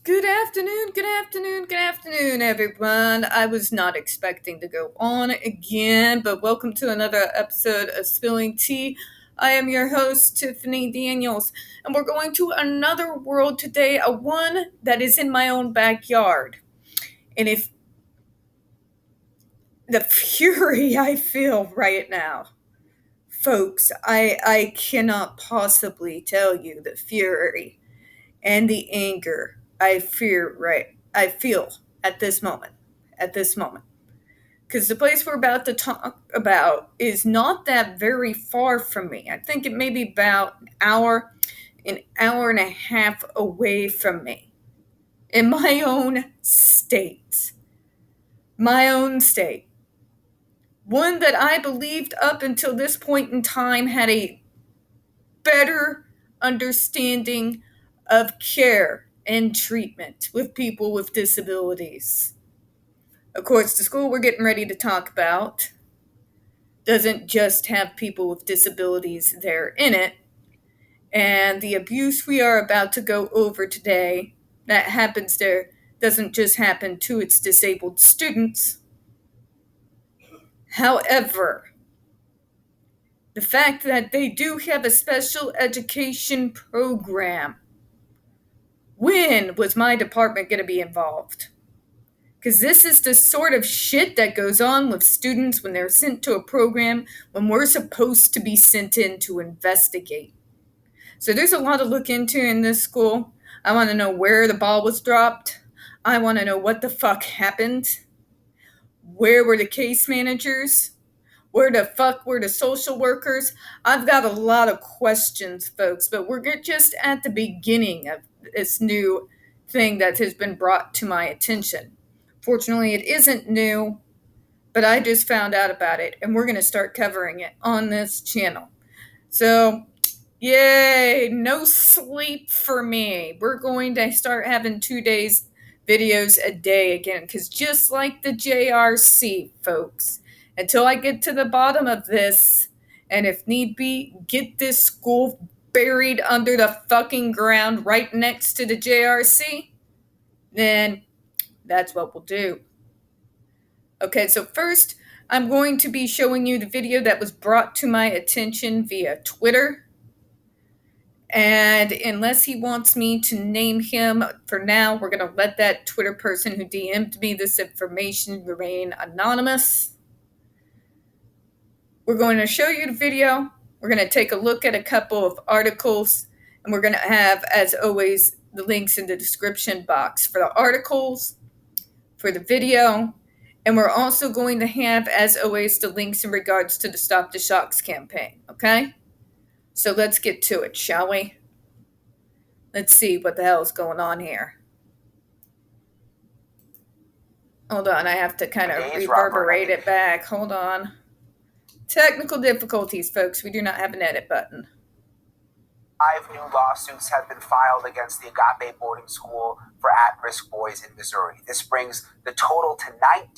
Good afternoon, everyone. I was not expecting to go on again, but welcome to another episode of Spilling Tea. I am your host, Tiffany Daniels, and we're going to another world today, a one that is in my own backyard. And if the fury I feel right now, folks, I cannot possibly tell you the fury and the anger I feel at this moment. Because the place we're about to talk about is not that very far from me. I think it may be about an hour and a half away from me. In my own state. My own state. One that I believed up until this point in time had a better understanding of care and treatment with people with disabilities. Of course, the school we're getting ready to talk about doesn't just have people with disabilities there in it, and the abuse we are about to go over today that happens there doesn't just happen to its disabled students. However, the fact that they do have a special education program. When was my department going to be involved? Because this is the sort of shit that goes on with students when they're sent to a program when we're supposed to be sent in to investigate. So there's a lot to look into in this school. I want to know where the ball was dropped. I want to know what the fuck happened. Where were the case managers? Where the fuck were the social workers? I've got a lot of questions, folks, but we're just at the beginning of this new thing that has been brought to my attention. Fortunately, it isn't new, but I just found out about it, and we're going to start covering it on this channel. So, yay, no sleep for me. We're going to start having 2 days videos a day again, because just like the JRC, folks, until I get to the bottom of this, and if need be, get this school buried under the fucking ground right next to the JRC, then that's what we'll do. Okay, so first, I'm going to be showing you the video that was brought to my attention via Twitter. And unless he wants me to name him, for now, we're going to let that Twitter person who DM'd me this information remain anonymous. We're going to show you the video. We're going to take a look at a couple of articles. And we're going to have, as always, the links in the description box for the articles, for the video. And we're also going to have, as always, the links in regards to the Stop the Shocks campaign. Okay? So let's get to it, shall we? Let's see what the hell is going on here. Hold on, I have to kind of reverberate it back. Hold on. Technical difficulties, folks. We do not have an edit button. 5 new lawsuits have been filed against the Agape boarding school for at-risk boys in Missouri. This brings the total to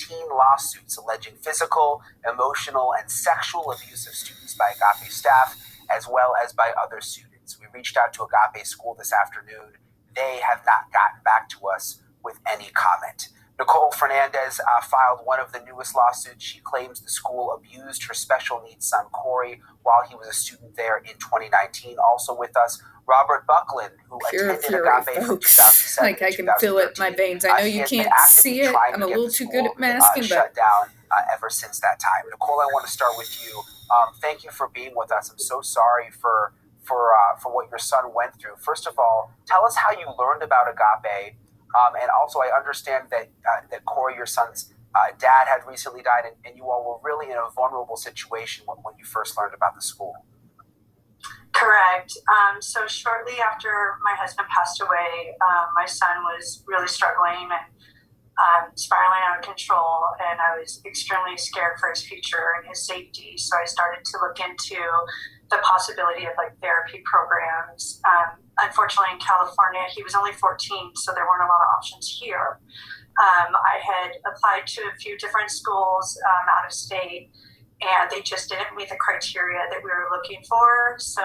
19 lawsuits alleging physical, emotional, and sexual abuse of students by Agape staff, as well as by other students. We reached out to Agape school this afternoon. They have not gotten back to us with any comment. Nicole Fernandez filed one of the newest lawsuits. She claims the school abused her special needs son, Corey, while he was a student there in 2019. Also with us, Robert Buckland, who attended Agape from 2007 like I can feel it in my veins. I know you can't see it. I'm a little too good at masking, but shut down ever since that time. Nicole, I want to start with you. Thank you for being with us. I'm so sorry for what your son went through. First of all, tell us how you learned about Agape. And also, I understand that Corey, your son's dad, had recently died, and you all were really in a vulnerable situation when you first learned about the school. Correct. So shortly after my husband passed away, my son was really struggling and spiraling out of control, and I was extremely scared for his future and his safety. So I started to look into the possibility of therapy programs. Unfortunately, in California, he was only 14, so there weren't a lot of options here. I had applied to a few different schools out of state, and they just didn't meet the criteria that we were looking for. So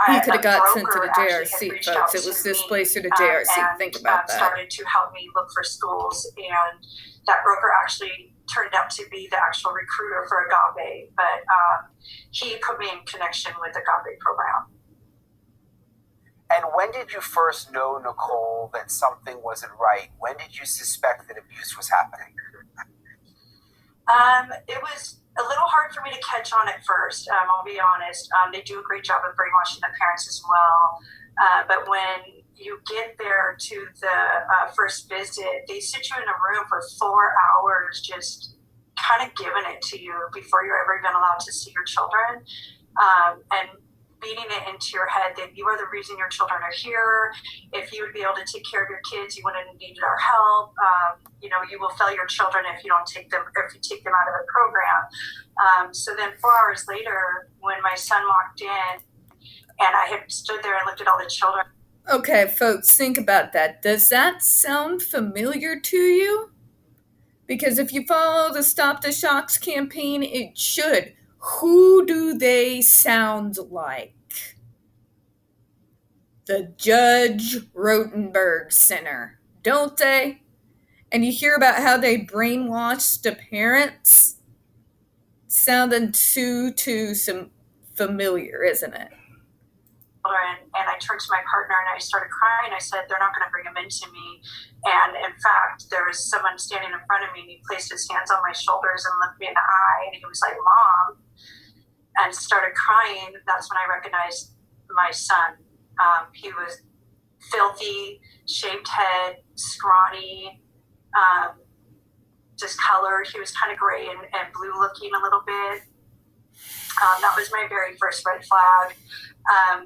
He could have got sent to the JRC, JRC, folks. It was displaced to the JRC. Think about that. Started to help me look for schools, and that broker actually turned out to be the actual recruiter for Agape, but he put me in connection with the Agape program. And when did you first know, Nicole, that something wasn't right? When did you suspect that abuse was happening? It was a little hard for me to catch on at first, I'll be honest. They do a great job of brainwashing the parents as well. But when you get there to the first visit, they sit you in a room for 4 hours just kind of giving it to you before you're ever even allowed to see your children. And beating it into your head that you are the reason your children are here. If you would be able to take care of your kids, you wouldn't have needed our help. You will fail your children if you don't take them, or if you take them out of the program. So then 4 hours later, when my son walked in and I had stood there and looked at all the children. Okay, folks, think about that. Does that sound familiar to you? Because if you follow the Stop the Shocks campaign, it should. Who do they sound like? The Judge Rotenberg Center, don't they? And you hear about how they brainwashed the parents? Sounding too familiar, isn't it? And I turned to my partner and I started crying. I said, they're not going to bring him into me. And in fact, there was someone standing in front of me and he placed his hands on my shoulders and looked me in the eye. And he was like, Mom, and started crying. That's when I recognized my son. He was filthy, shaved head, scrawny, discolored. He was kind of gray and blue looking a little bit. That was my very first red flag.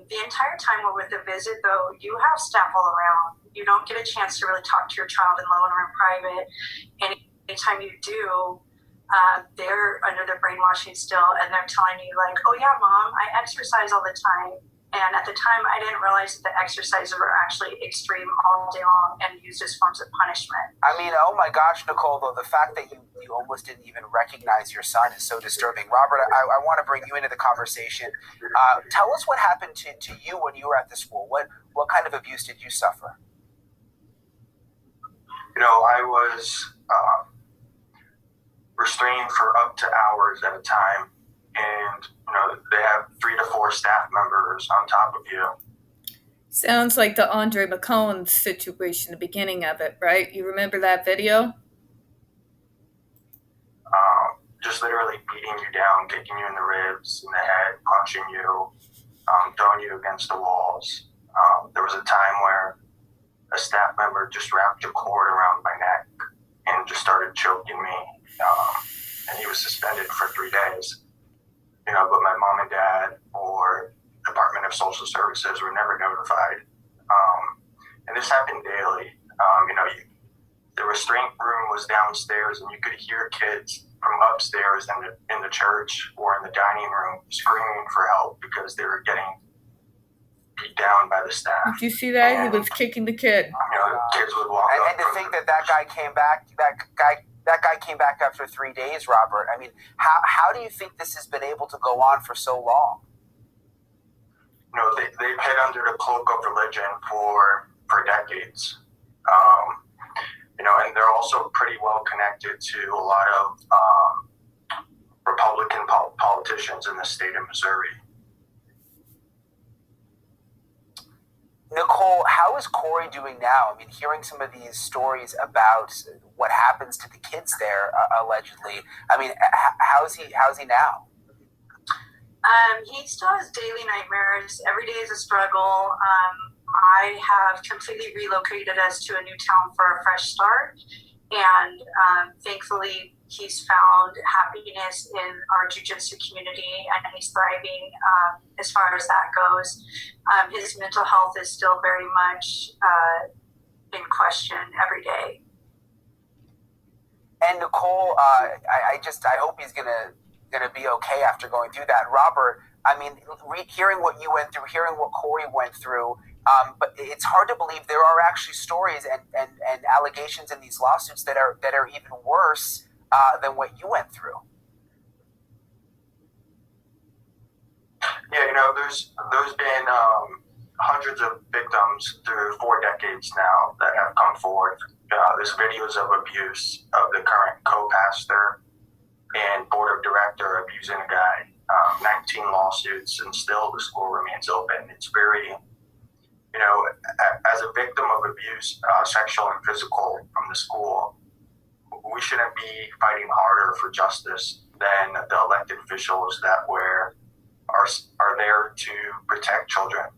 The entire time we're with the visit, though, you have staff all around. You don't get a chance to really talk to your child alone or in private. And anytime you do, they're under the brainwashing still, and they're telling you, like, oh, yeah, Mom, I exercise all the time. And at the time, I didn't realize that the exercises were actually extreme all day long and used as forms of punishment. I mean, oh my gosh, Nicole, though, the fact that you almost didn't even recognize your son is so disturbing. Robert, I want to bring you into the conversation. Tell us what happened to you when you were at the school. What kind of abuse did you suffer? I was restrained for up to hours at a time. And, they have 3 to 4 staff members on top of you. Sounds like the Andre McCollum situation, the beginning of it, right? You remember that video? Just literally beating you down, kicking you in the ribs, in the head, punching you, throwing you against the walls. There was a time where a staff member just wrapped a cord around my neck and just started choking me. And he was suspended for 3 days. But my mom and dad or Department of Social Services were never notified. And this happened daily. The restraint room was downstairs, and you could hear kids from upstairs in the church or in the dining room screaming for help because they were getting beat down by the staff. Did you see that? He was kicking the kid. Kids would walk up. And to think that guy came back, that guy came back after 3 days, Robert. I mean, how do you think this has been able to go on for so long? They've hid under the cloak of religion for decades. And they're also pretty well connected to a lot of Republican politicians in the state of Missouri. Nicole, how is Corey doing now? I mean, hearing some of these stories about what happens to the kids there, allegedly. I mean, how's he now? He still has daily nightmares. Every day is a struggle. I have completely relocated us to a new town for a fresh start. And thankfully, he's found happiness in our jiu-jitsu community, and he's thriving as far as that goes. His mental health is still very much in question every day. And Nicole, I hope he's gonna be okay after going through that. Robert, I mean, hearing what you went through, hearing what Corey went through, but it's hard to believe there are actually stories and allegations in these lawsuits that are even worse than what you went through. Yeah, there's been hundreds of victims through 4 decades now that have come forward. There's videos of abuse of the current co-pastor and board of director abusing a guy. 19 lawsuits, and still the school remains open. It's very, as a victim of abuse, sexual and physical, from the school, we shouldn't be fighting harder for justice than the elected officials that are there to protect children.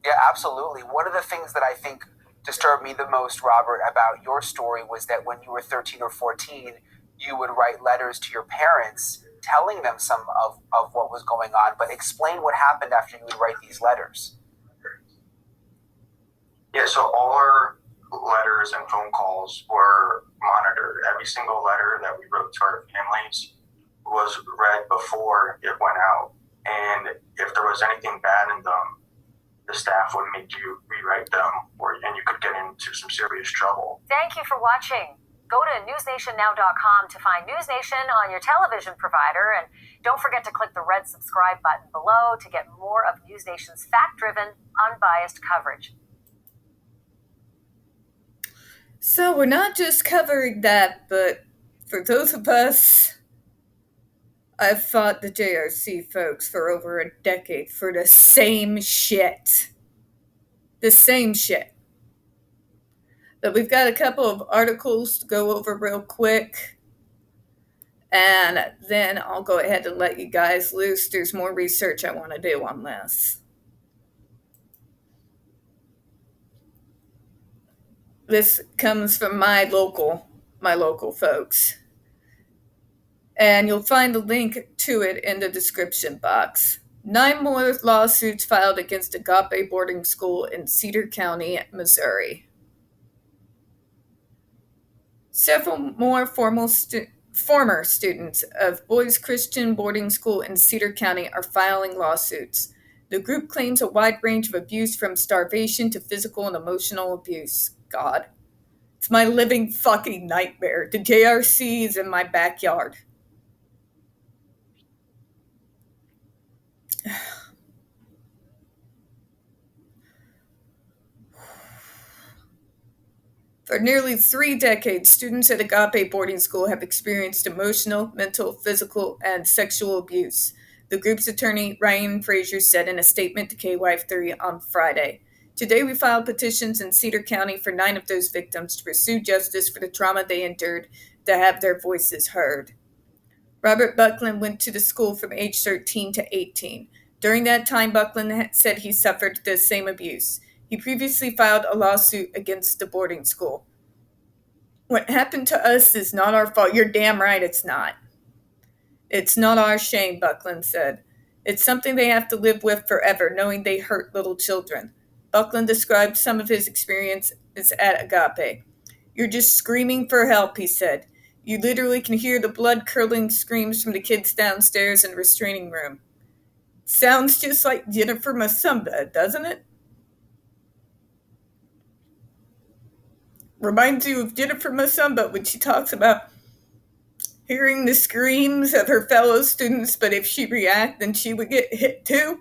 Yeah, absolutely. One of the things that I think disturbed me the most, Robert, about your story was that when you were 13 or 14, you would write letters to your parents telling them some of what was going on, but explain what happened after you would write these letters. Yeah, so all our letters and phone calls were monitored. Every single letter that we wrote to our families was read before it went out. And if there was anything bad in them, the staff would make you rewrite them, and you could get into some serious trouble. Thank you for watching. Go to newsnationnow.com to find News Nation on your television provider, and don't forget to click the red subscribe button below to get more of News Nation's fact-driven, unbiased coverage. So we're not just covering that, but for those of us, I've fought the JRC folks for over a decade for the same shit. The same shit. But we've got a couple of articles to go over real quick. And then I'll go ahead and let you guys loose. There's more research I want to do on this. This comes from my local folks. And you'll find the link to it in the description box. 9 more lawsuits filed against Agape boarding school in Cedar County, Missouri. Several more former students of Boys Christian boarding school in Cedar County are filing lawsuits. The group claims a wide range of abuse from starvation to physical and emotional abuse. God. It's my living fucking nightmare. The JRC is in my backyard. For nearly 3 decades, students at Agape boarding school have experienced emotional, mental, physical, and sexual abuse. The group's attorney, Ryan Frazier, said in a statement to KY3 on Friday. Today we filed petitions in Cedar County for 9 of those victims to pursue justice for the trauma they endured, to have their voices heard. Robert Buckland went to the school from age 13 to 18. During that time, Buckland said he suffered the same abuse. He previously filed a lawsuit against the boarding school. What happened to us is not our fault. You're damn right it's not. It's not our shame, Buckland said. It's something they have to live with forever, knowing they hurt little children. Buckland described some of his experiences at Agape. You're just screaming for help, he said. You literally can hear the blood-curdling screams from the kids downstairs in the restraining room. Sounds just like Jennifer Masumba, doesn't it? Reminds you of Jennifer Masumba when she talks about hearing the screams of her fellow students, but if she reacted, then she would get hit too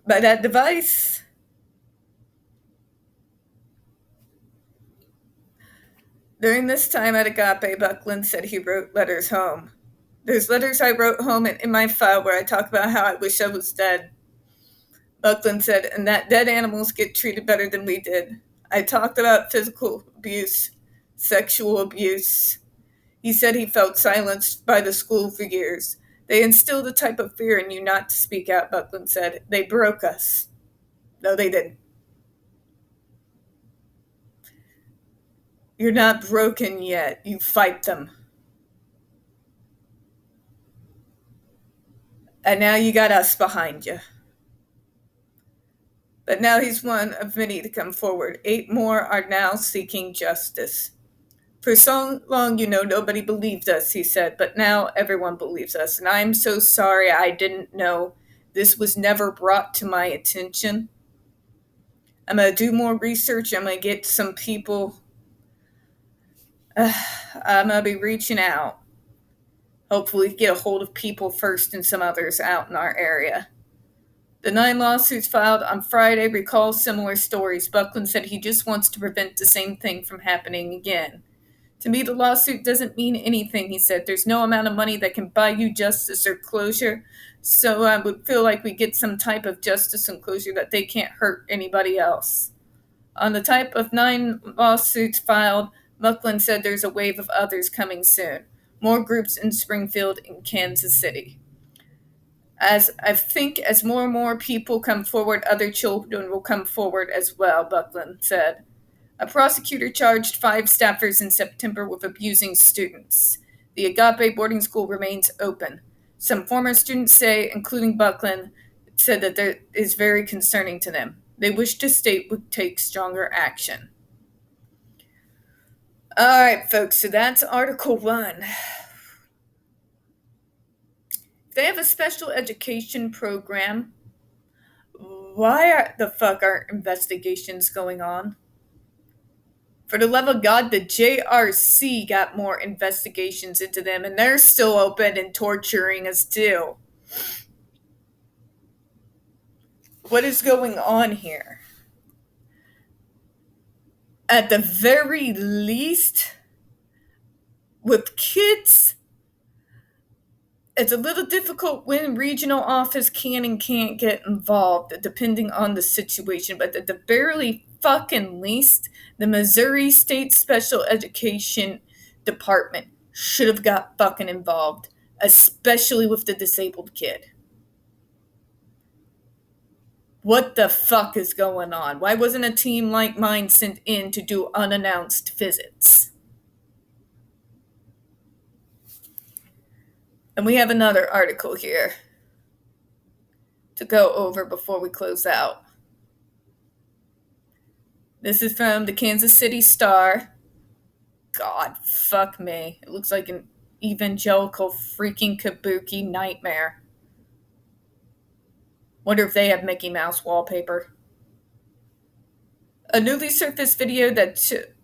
by that device. During this time at Agape, Buckland said he wrote letters home. There's letters I wrote home in my file where I talk about how I wish I was dead. Buckland said, and that dead animals get treated better than we did. I talked about physical abuse, sexual abuse. He said he felt silenced by the school for years. They instilled a type of fear in you not to speak out, Buckland said. They broke us. No, they didn't. You're not broken yet. You fight them. And now you got us behind you. But now he's one of many to come forward. 8 more are now seeking justice. For so long, nobody believed us, he said, but now everyone believes us. And I'm so sorry I didn't know. This was never brought to my attention. I'm going to do more research. I'm going to get some people. I'm going to be reaching out. hopefully get a hold of people first and some others out in our area. The 9 lawsuits filed on Friday recall similar stories. Buckland said he just wants to prevent the same thing from happening again. To me, the lawsuit doesn't mean anything, he said. There's no amount of money that can buy you justice or closure, so I would feel like we get some type of justice and closure that they can't hurt anybody else. On the type of 9 lawsuits filed, Buckland said there's a wave of others coming soon. More groups in Springfield and Kansas City. As I think as more and more people come forward, other children will come forward as well, Buckland said. A prosecutor charged 5 staffers in September with abusing students. The Agape boarding school remains open. Some former students say, including Buckland, said that it is very concerning to them. They wish the state would take stronger action. All right, folks, so that's Article 1. They have a special education program. Why the fuck aren't investigations going on? For the love of God, the JRC got more investigations into them, and they're still open and torturing us too. What is going on here? At the very least, with kids, it's a little difficult when regional office can and can't get involved, depending on the situation. But at the very fucking least, the Missouri State Special Education Department should have got fucking involved, especially with the disabled kid. What the fuck is going on? Why wasn't a team like mine sent in to do unannounced visits? And we have another article here to go over before we close out. This is from the Kansas City Star. God, fuck me. It looks like an evangelical freaking kabuki nightmare. Wonder if they have Mickey Mouse wallpaper. A newly surfaced video that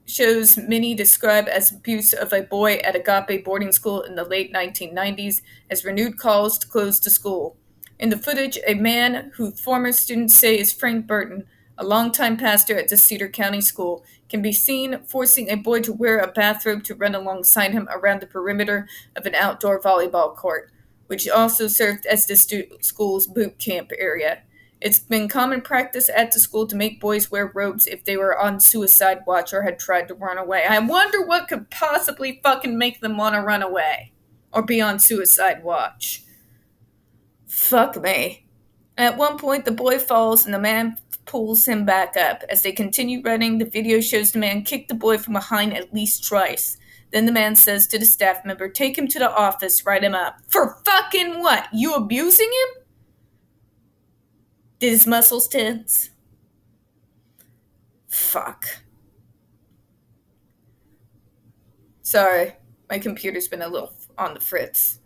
shows many describe as abuse of a boy at Agape boarding school in the late 1990s has renewed calls to close the school. In the footage, a man who former students say is Frank Burton, a longtime pastor at the Cedar County School, can be seen forcing a boy to wear a bathrobe to run alongside him around the perimeter of an outdoor volleyball court, which also served as the school's boot camp area. It's been common practice at the school to make boys wear robes if they were on suicide watch or had tried to run away. I wonder what could possibly fucking make them want to run away or be on suicide watch. Fuck me. At one point, the boy falls and the man pulls him back up. As they continue running, the video shows the man kick the boy from behind at least twice. Then the man says to the staff member, "Take him to the office, write him up." For fucking what? You abusing him? Did his muscles tense? Fuck. Sorry, my computer's been a little on the fritz.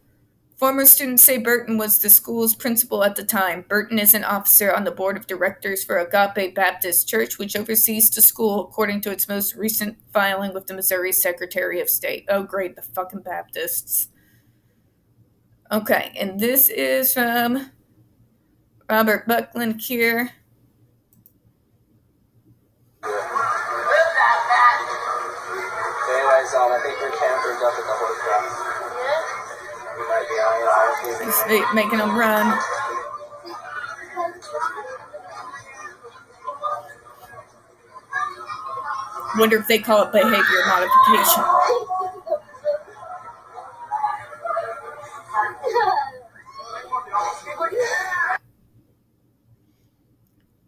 Former students say Burton was the school's principal at the time. Burton is an officer on the board of directors for Agape Baptist Church, which oversees the school according to its most recent filing with the Missouri Secretary of State. Oh, great, the fucking Baptists. Okay, and this is from Robert Buckland here. Anyways, I think your camper's up at the horse track. We might be on it. Just making them run. Wonder if they call it behavior modification.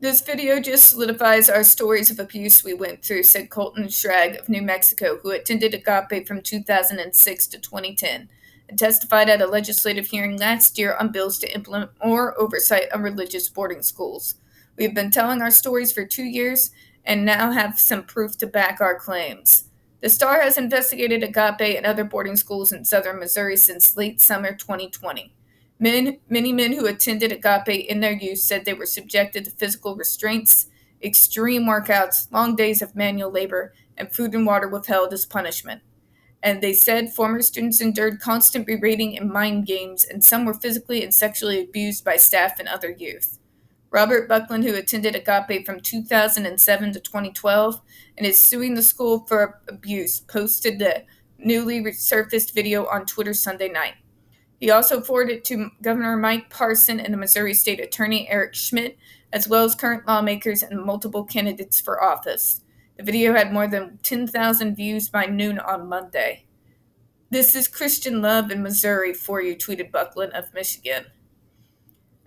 This video just solidifies our stories of abuse we went through, said Colton Schrag of New Mexico, who attended Agape from 2006 to 2010, and testified at a legislative hearing last year on bills to implement more oversight on religious boarding schools. We have been telling our stories for 2 years and now have some proof to back our claims. The Star has investigated Agape and other boarding schools in southern Missouri since late summer 2020. Many men who attended Agape in their youth said they were subjected to physical restraints, extreme workouts, long days of manual labor, and food and water withheld as punishment. and they said former students endured constant berating and mind games, and some were physically and sexually abused by staff and other youth. Robert Buckland, who attended Agape from 2007 to 2012 and is suing the school for abuse, posted the newly resurfaced video on Twitter Sunday night. He also forwarded it to Governor Mike Parson and the Missouri State Attorney Eric Schmidt, as well as current lawmakers and multiple candidates for office. The video had more than 10,000 views by noon on Monday. "This is Christian love in Missouri for you," tweeted Buckland of Michigan.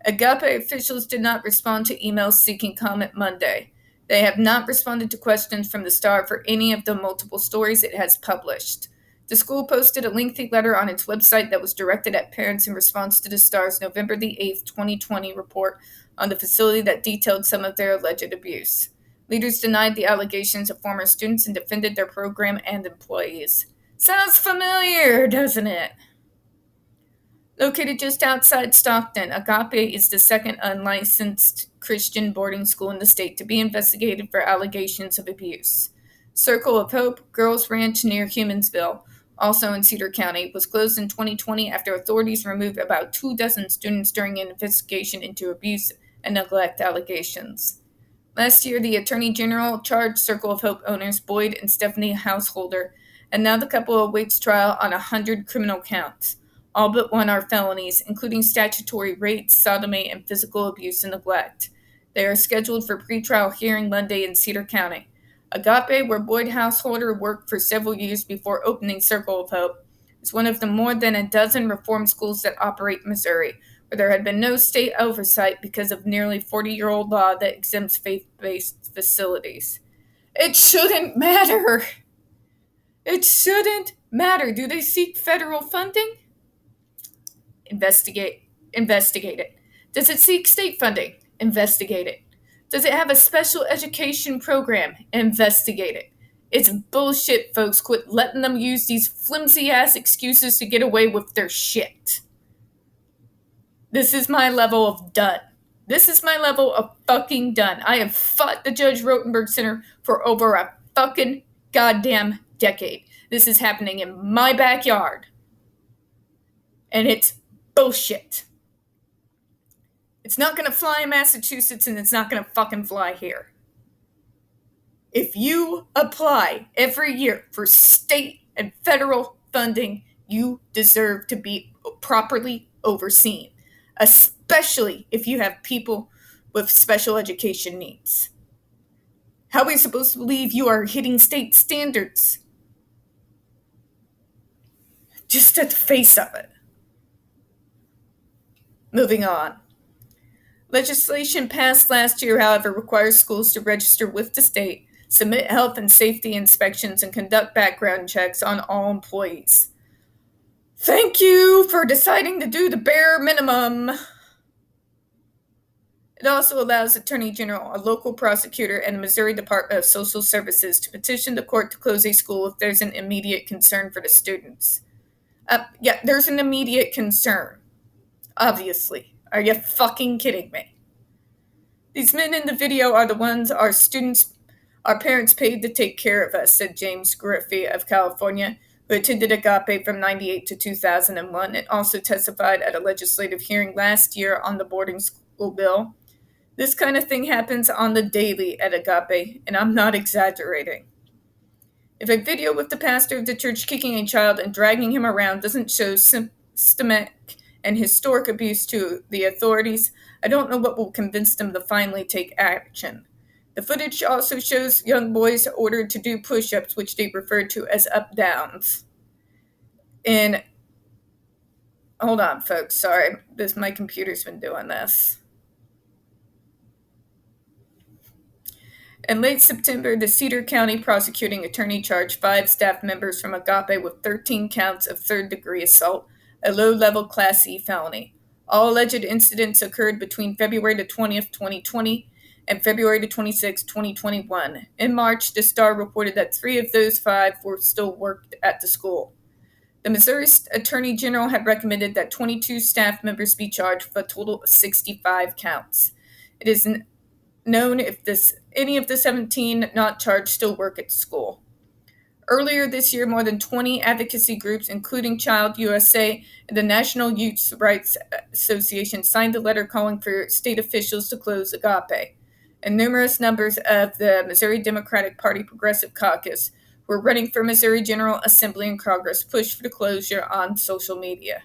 Agape officials did not respond to emails seeking comment Monday. They have not responded to questions from the Star for any of the multiple stories it has published. The school posted a lengthy letter on its website that was directed at parents in response to the Star's November the 8th, 2020 report on the facility that detailed some of their alleged abuse. Leaders denied the allegations of former students and defended their program and employees. Sounds familiar, doesn't it? Located just outside Stockton, Agape is the second unlicensed Christian boarding school in the state to be investigated for allegations of abuse. Circle of Hope Girls Ranch near Humansville, also in Cedar County, was closed in 2020 after authorities removed about 24 students during an investigation into abuse and neglect allegations. Last year, the Attorney General charged Circle of Hope owners Boyd and Stephanie Householder, and now the couple awaits trial on 100 criminal counts. All but one are felonies, including statutory rape, sodomy, and physical abuse and neglect. They are scheduled for pretrial hearing Monday in Cedar County. Agape, where Boyd Householder worked for several years before opening Circle of Hope, is one of the more than a dozen reform schools that operate in Missouri, where there had been no state oversight because of nearly 40-year-old law that exempts faith-based facilities. It shouldn't matter. It shouldn't matter. Do they seek federal funding? Investigate it. Does it seek state funding? Investigate it. Does it have a special education program? Investigate it. It's bullshit, folks. Quit letting them use these flimsy-ass excuses to get away with their shit. This is my level of done. This is my level of fucking done. I have fought the Judge Rotenberg Center for over a fucking goddamn decade. This is happening in my backyard. And it's bullshit. It's not going to fly in Massachusetts, and it's not going to fucking fly here. If you apply every year for state and federal funding, you deserve to be properly overseen, especially if you have people with special education needs. How are we supposed to believe you are hitting state standards? Just at the face of it. Moving on. Legislation passed last year, however, requires schools to register with the state, submit health and safety inspections, and conduct background checks on all employees. Thank you for deciding to do the bare minimum. It also allows Attorney General, a local prosecutor, and the Missouri Department of Social Services to petition the court to close a school if there's an immediate concern for the students. There's an immediate concern. Obviously. Are you fucking kidding me? These men in the video are the ones our parents paid to take care of us, said James Griffey of California, who attended Agape from 1998 to 2001 and also testified at a legislative hearing last year on the boarding school bill. This kind of thing happens on the daily at Agape, and I'm not exaggerating. If a video with the pastor of the church kicking a child and dragging him around doesn't show systematic and historic abuse to the authorities, I don't know what will convince them to finally take action. The footage also shows young boys ordered to do push-ups, which they referred to as up-downs. And hold on, folks. Sorry, my computer's been doing this. In late September, the Cedar County prosecuting attorney charged 5 staff members from Agape with 13 counts of third-degree assault, a low-level Class E felony. All alleged incidents occurred between February 20th, 2020 and February 26, 2021. In March, the Star reported that 3 of those 5 were still worked at the school. The Missouri Attorney General had recommended that 22 staff members be charged with a total of 65 counts. It is known if any of the 17 not charged still work at the school. Earlier this year, more than 20 advocacy groups, including Child USA and the National Youth Rights Association, signed a letter calling for state officials to close Agape. And numerous members of the Missouri Democratic Party Progressive Caucus who are running for Missouri General Assembly in Congress pushed for the closure on social media.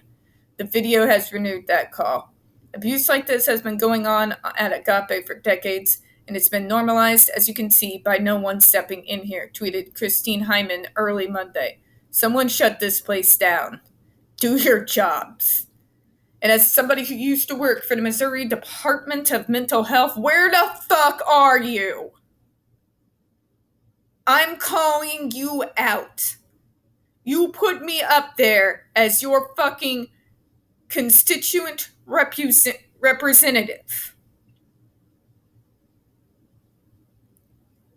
The video has renewed that call. Abuse like this has been going on at Agape for decades, and it's been normalized, as you can see, by no one stepping in here, tweeted Christine Hyman early Monday. Someone shut this place down. Do your jobs. And as somebody who used to work for the Missouri Department of Mental Health, where the fuck are you? I'm calling you out. You put me up there as your fucking constituent representative.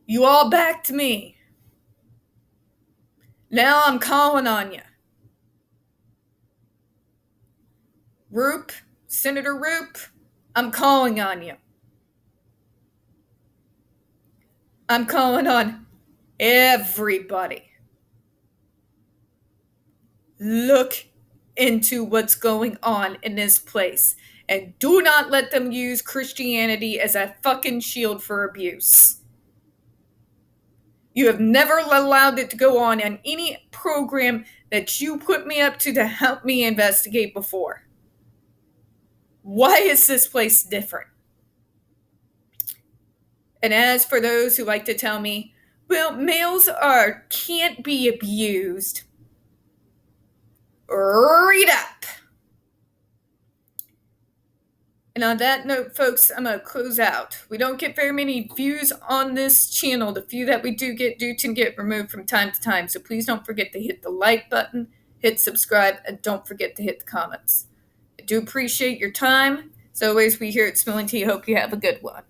You all backed me. Now I'm calling on you. Roop, Senator Roop, I'm calling on you. I'm calling on everybody. Look into what's going on in this place, and do not let them use Christianity as a fucking shield for abuse. You have never allowed it to go on any program that you put me up to help me investigate before. Why is this place different? And as for those who like to tell me, well, males can't be abused, read up. And on that note, folks, I'm going to close out. We don't get very many views on this channel. The few that we do tend to get removed from time to time. So please don't forget to hit the like button, hit subscribe, and don't forget to hit the comments. I do appreciate your time. As always, we here at Spilling Tea hope you have a good one.